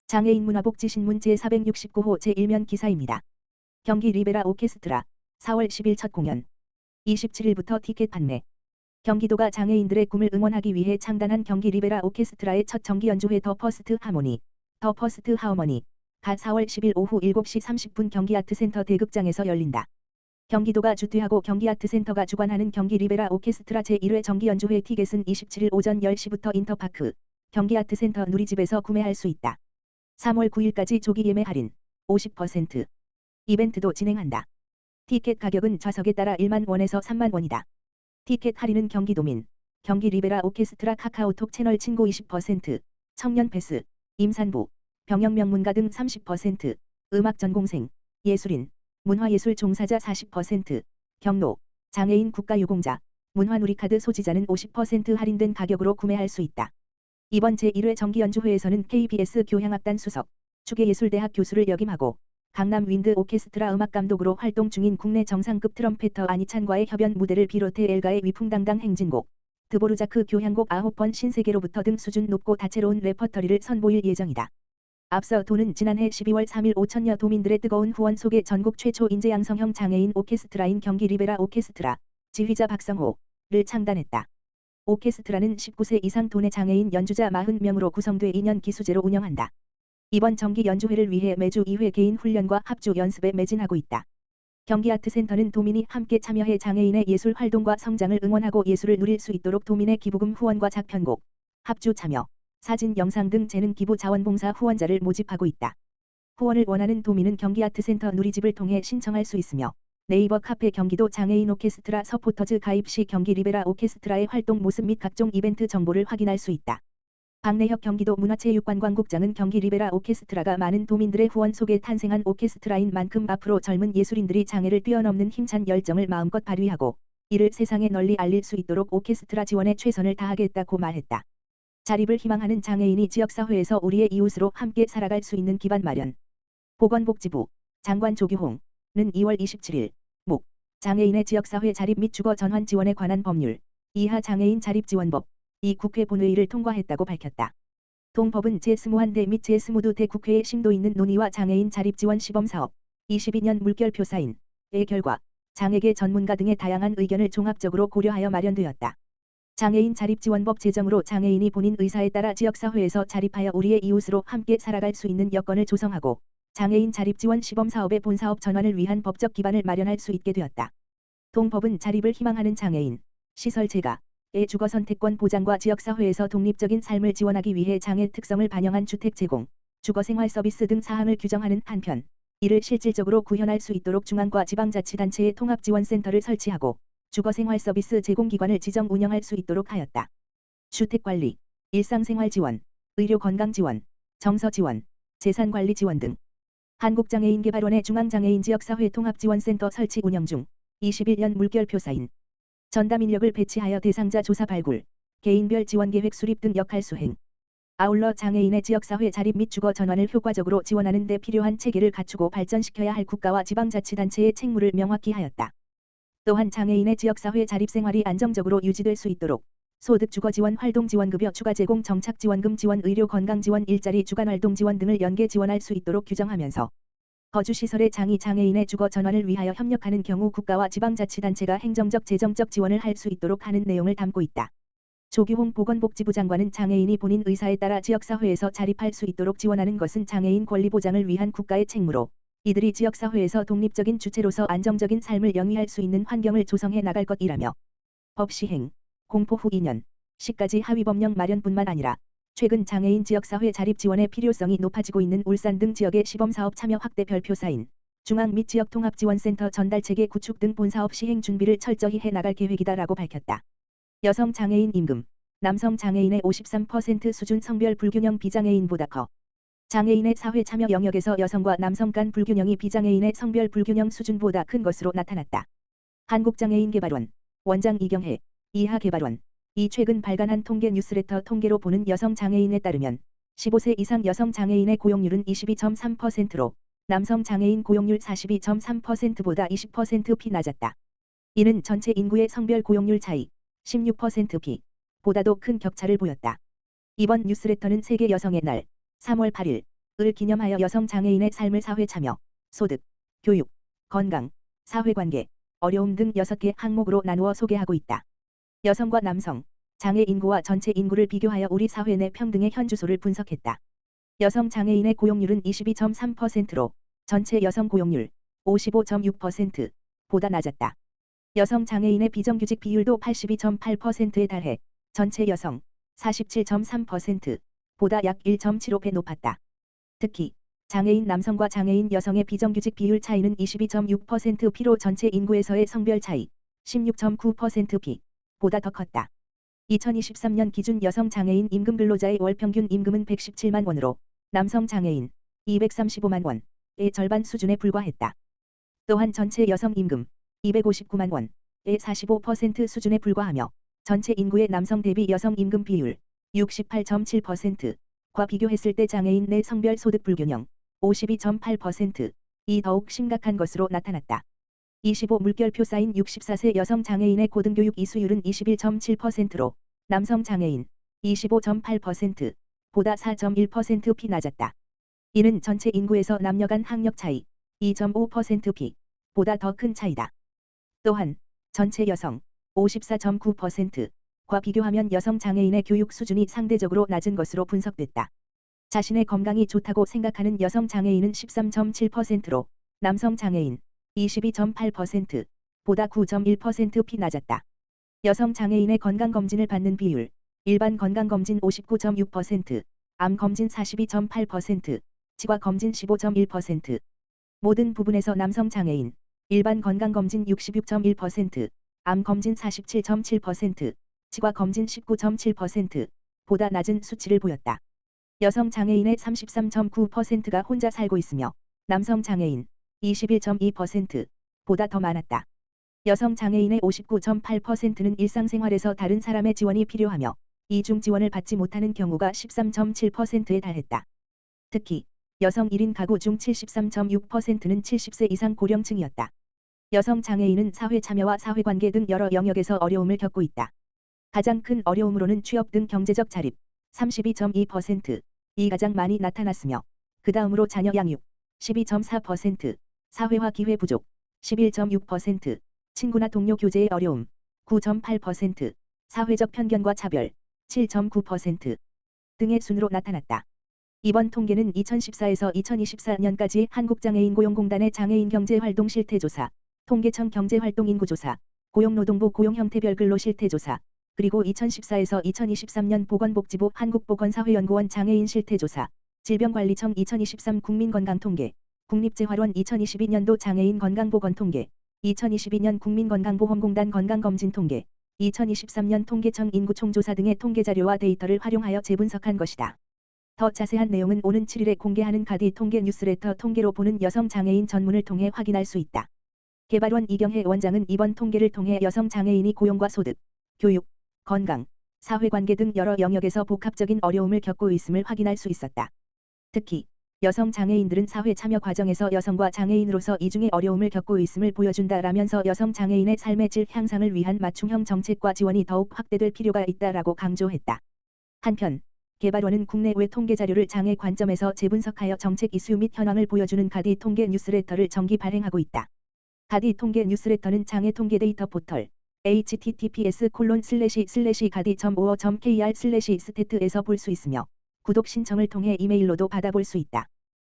장애인 문화복지신문 제469호 제1면 기사입니다. 경기 리베라 오케스트라 4월 10일 첫 공연 27일부터 티켓 판매. 경기도가 장애인들의 꿈을 응원하기 위해 창단한 경기 리베라 오케스트라의 첫 정기 연주회 더 퍼스트 하모니, 더 퍼스트 하모니 가 4월 10일 오후 7시 30분 경기아트센터 대극장에서 열린다. 경기도가 주최하고 경기아트센터가 주관하는 경기 리베라 오케스트라 제1회 정기 연주회 티켓은 27일 오전 10시부터 인터파크, 경기아트센터 누리집에서 구매할 수 있다. 3월 9일까지 조기 예매 할인 50% 이벤트도 진행한다. 티켓 가격은 좌석에 따라 1만 원에서 3만 원이다. 티켓 할인은 경기도민, 경기 리베라 오케스트라 카카오톡 채널 친구 20%, 청년 패스, 임산부, 병역 명문가 등 30%, 음악 전공생, 예술인, 문화예술 종사자 40%, 경로, 장애인 국가유공자, 문화누리카드 소지자는 50% 할인된 가격으로 구매할 수 있다. 이번 제1회 정기연주회에서는 KBS 교향악단 수석, 추계예술대학 교수를 역임하고 강남 윈드 오케스트라 음악감독으로 활동 중인 국내 정상급 트럼페터 안희찬과의 협연 무대를 비롯해 엘가의 위풍당당 행진곡, 드보르자크 교향곡 9번 신세계로부터 등 수준 높고 다채로운 레퍼터리를 선보일 예정이다. 앞서 도는 지난해 12월 3일 5천여 도민들의 뜨거운 후원 속에 전국 최초 인재 양성형 장애인 오케스트라인 경기 리베라 오케스트라, 지휘자 박성호를 창단했다. 오케스트라는 19세 이상 도내 장애인 연주자 40명으로 구성돼 2년 기수제로 운영한다. 이번 정기 연주회를 위해 매주 2회 개인 훈련과 합주 연습에 매진하고 있다. 경기아트센터는 도민이 함께 참여해 장애인의 예술 활동과 성장을 응원하고 예술을 누릴 수 있도록 도민의 기부금 후원과 작편곡, 합주 참여, 사진 영상 등 재능 기부 자원봉사 후원자를 모집하고 있다. 후원을 원하는 도민은 경기아트센터 누리집을 통해 신청할 수 있으며 네이버 카페 경기도 장애인 오케스트라 서포터즈 가입 시 경기 리베라 오케스트라의 활동 모습 및 각종 이벤트 정보를 확인할 수 있다. 박내혁 경기도 문화체육관광국장은 경기 리베라 오케스트라가 많은 도민들의 후원 속에 탄생한 오케스트라인 만큼 앞으로 젊은 예술인들이 장애를 뛰어넘는 힘찬 열정을 마음껏 발휘하고 이를 세상에 널리 알릴 수 있도록 오케스트라 지원에 최선을 다하겠다고 말했다. 자립을 희망하는 장애인이 지역사회에서 우리의 이웃으로 함께 살아갈 수 있는 기반 마련. 보건복지부 장관 조규홍은 2월 27일 목 장애인의 지역사회 자립 및 주거 전환 지원에 관한 법률 이하 장애인 자립지원법 이 국회 본회의를 통과했다고 밝혔다. 동법은 제21대 및 제22대 국회의 심도 있는 논의와 장애인 자립지원 시범사업 22년 물결표 사인의 결과 장애계 전문가 등의 다양한 의견을 종합적으로 고려하여 마련되었다. 장애인 자립지원법 제정으로 장애인이 본인 의사에 따라 지역사회에서 자립하여 우리의 이웃으로 함께 살아갈 수 있는 여건을 조성하고 장애인 자립지원 시범사업의 본사업 전환을 위한 법적 기반을 마련할 수 있게 되었다. 동법은 자립을 희망하는 장애인, 시설 재가, 의 주거 선택권 보장과 지역사회에서 독립적인 삶을 지원하기 위해 장애 특성을 반영한 주택 제공, 주거생활 서비스 등 사항을 규정하는 한편, 이를 실질적으로 구현할 수 있도록 중앙과 지방자치단체의 통합지원센터를 설치하고 주거생활 서비스 제공기관을 지정 운영할 수 있도록 하였다. 주택관리, 일상생활지원, 의료건강지원, 정서지원, 재산관리지원 등 한국장애인개발원의 중앙장애인 지역사회 통합지원센터 설치 운영 중 21년 물결표 사인 전담 인력을 배치하여 대상자 조사 발굴, 개인별 지원계획 수립 등 역할 수행. 아울러 장애인의 지역사회 자립 및 주거 전환을 효과적으로 지원하는 데 필요한 체계를 갖추고 발전시켜야 할 국가와 지방자치단체의 책무를 명확히 하였다. 또한 장애인의 지역사회 자립생활이 안정적으로 유지될 수 있도록 소득주거지원 활동지원급여 추가 제공 정착지원금 지원 의료건강지원 일자리 주간활동지원 등을 연계 지원할 수 있도록 규정하면서 거주시설의 장애인의 주거 전환을 위하여 협력하는 경우 국가와 지방자치단체가 행정적 재정적 지원을 할 수 있도록 하는 내용을 담고 있다. 조규홍 보건복지부 장관은 장애인이 본인 의사에 따라 지역사회에서 자립할 수 있도록 지원하는 것은 장애인 권리 보장을 위한 국가의 책무로 이들이 지역사회에서 독립적인 주체로서 안정적인 삶을 영위할 수 있는 환경을 조성해 나갈 것이라며 법 시행, 공포 후 2년, 시까지 하위법령 마련뿐만 아니라 최근 장애인 지역사회 자립 지원의 필요성이 높아지고 있는 울산 등 지역의 시범사업 참여 확대 별표 사인, 중앙 및 지역 통합지원센터 전달체계 구축 등 본사업 시행 준비를 철저히 해 나갈 계획이다라고 밝혔다. 여성 장애인 임금, 남성 장애인의 53% 수준 성별 불균형 비장애인보다 커. 장애인의 사회 참여 영역에서 여성과 남성 간 불균형이 비장애인의 성별 불균형 수준보다 큰 것으로 나타났다. 한국장애인개발원, 원장 이경혜, 이하 개발원, 이 최근 발간한 통계 뉴스레터 통계로 보는 여성 장애인에 따르면 15세 이상 여성 장애인의 고용률은 22.3%로 남성 장애인 고용률 42.3%보다 20%피 낮았다. 이는 전체 인구의 성별 고용률 차이 16%피 보다도 큰 격차를 보였다. 이번 뉴스레터는 세계 여성의 날 3월 8일 기념하여 여성 장애인의 삶을 사회 참여, 소득, 교육, 건강, 사회관계, 어려움 등 6개 항목으로 나누어 소개하고 있다. 여성과 남성, 장애 인구와 전체 인구를 비교하여 우리 사회 내 평등의 현주소를 분석했다. 여성 장애인의 고용률은 22.3%로 전체 여성 고용률 55.6%보다 낮았다. 여성 장애인의 비정규직 비율도 82.8%에 달해 전체 여성 47.3%보다 약 1.75배 높았다. 특히 장애인 남성과 장애인 여성의 비정규직 비율 차이는 22.6%P로 전체 인구에서의 성별 차이 16.9%P보다 더 컸다. 2023년 기준 여성 장애인 임금 근로자의 월 평균 임금은 117만 원으로 남성 장애인 235만 원의 절반 수준에 불과했다. 또한 전체 여성 임금 259만 원의 45% 수준에 불과하며 전체 인구의 남성 대비 여성 임금 비율 68.7%과 비교했을 때 장애인 내 성별 소득 불균형 52.8%이 더욱 심각한 것으로 나타났다. 25 물결표 쌓인 64세 여성 장애인의 고등교육 이수율은 21.7%로 남성 장애인 25.8%보다 4.1%P 낮았다. 이는 전체 인구에서 남녀 간 학력 차이 2.5%P보다 더 큰 차이다. 또한 전체 여성 54.9%과 비교하면 여성 장애인의 교육 수준이 상대적으로 낮은 것으로 분석됐다. 자신의 건강이 좋다고 생각하는 여성 장애인은 13.7%로 남성 장애인 22.8%보다 9.1%P 낮았다. 여성 장애인의 건강검진을 받는 비율 일반 건강검진 59.6%, 암검진 42.8%, 치과검진 15.1%. 모든 부분에서 남성 장애인 일반 건강검진 66.1%, 암검진 47.7%, 치과검진 19.7%보다 낮은 수치를 보였다. 여성 장애인의 33.9%가 혼자 살고 있으며 남성 장애인 21.2%보다 더 많았다. 여성 장애인의 59.8%는 일상생활에서 다른 사람의 지원이 필요하며 이중 지원을 받지 못하는 경우가 13.7%에 달했다. 특히 여성 1인 가구 중 73.6%는 70세 이상 고령층이었다. 여성 장애인은 사회 참여와 사회관계 등 여러 영역에서 어려움을 겪고 있다. 가장 큰 어려움으로는 취업 등 경제적 자립 32.2%이 가장 많이 나타났으며 그 다음으로 자녀 양육 12.4%, 사회화 기회 부족 11.6%, 친구나 동료 교제의 어려움 9.8%, 사회적 편견과 차별 7.9% 등의 순으로 나타났다. 이번 통계는 2014에서 2024년까지 한국장애인고용공단의 장애인경제활동 실태조사, 통계청 경제활동인구조사, 고용노동부 고용형태별 근로실태조사, 그리고 2014에서 2023년 보건복지부 한국보건사회연구원 장애인 실태조사, 질병관리청 2023 국민건강통계, 국립재활원 2022년도 장애인 건강보건통계, 2022년 국민건강보험공단 건강검진통계, 2023년 통계청 인구총조사 등의 통계자료와 데이터를 활용하여 재분석한 것이다. 더 자세한 내용은 오는 7일에 공개하는 가디 통계 뉴스레터 통계로 보는 여성 장애인 전문을 통해 확인할 수 있다. 개발원 이경혜 원장은 이번 통계를 통해 여성 장애인이 고용과 소득, 교육, 건강, 사회관계 등 여러 영역에서 복합적인 어려움을 겪고 있음을 확인할 수 있었다. 특히 여성 장애인들은 사회 참여 과정에서 여성과 장애인으로서 이중의 어려움을 겪고 있음을 보여준다라면서 여성 장애인의 삶의 질 향상을 위한 맞춤형 정책과 지원이 더욱 확대될 필요가 있다라고 강조했다. 한편 개발원은 국내외 통계 자료를 장애 관점에서 재분석하여 정책 이슈 및 현황을 보여주는 가디 통계 뉴스레터를 정기 발행하고 있다. 가디 통계 뉴스레터는 장애 통계 데이터 포털 https://gadi.org.kr/stat에서 볼 수 있으며 구독 신청을 통해 이메일로도 받아볼 수 있다.